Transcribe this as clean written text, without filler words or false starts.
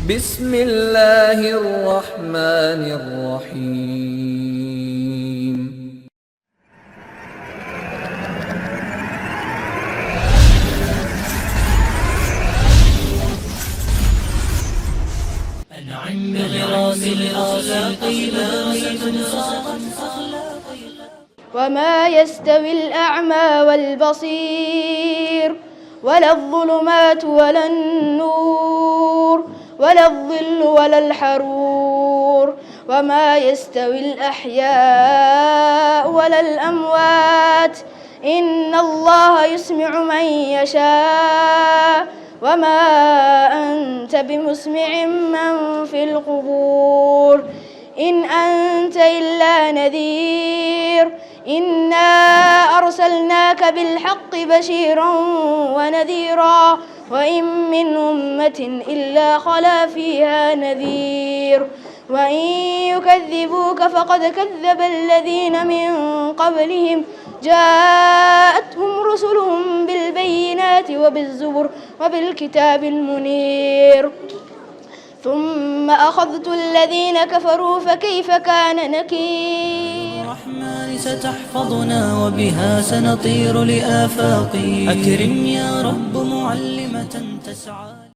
بسم الله الرحمن الرحيم. أنعم بغراس الأخلاق وما يستوي الأعمى والبصير ولا الظلمات ولا النور ولا الظل ولا الحرور وما يستوي الأحياء ولا الأموات إن الله يسمع من يشاء وما أنت بمسمع من في القبور إن أنت إلا نذير إنا أرسلناك بالحق بشيرا ونذيرا وإن من أمة إلا خلا فيها نذير وإن يكذبوك فقد كذب الذين من قبلهم جاءتهم رسلهم بالبينات وبالزبر وبالكتاب المنير ثم أخذت الذين كفروا فكيف كان نكير. الرحمن ستحفظنا وبها سنطير لآفاق. أكرم يا رب معلمة تسعى